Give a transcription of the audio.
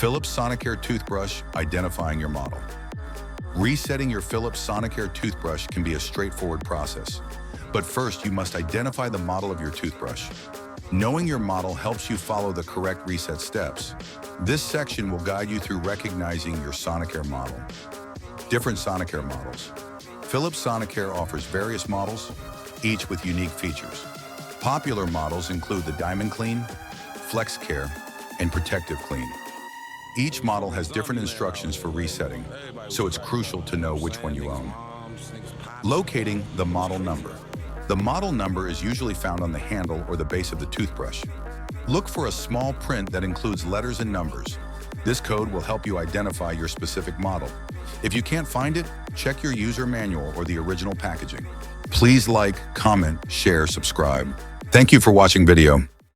Philips Sonicare Toothbrush, identifying your model. Resetting your Philips Sonicare toothbrush can be a straightforward process. But first, you must identify the model of your toothbrush. Knowing your model helps you follow the correct reset steps. This section will guide you through recognizing your Sonicare model. Different Sonicare models. Philips Sonicare offers various models, each with unique features. Popular models include the Diamond Clean, Flex Care, and Protective Clean. Each model has different instructions for resetting, so it's crucial to know which one you own. Locating the model number. The model number is usually found on the handle or the base of the toothbrush. Look for a small print that includes letters and numbers. This code will help you identify your specific model. If you can't find it, check your user manual or the original packaging. Please like, comment, share, subscribe. Thank you for watching video.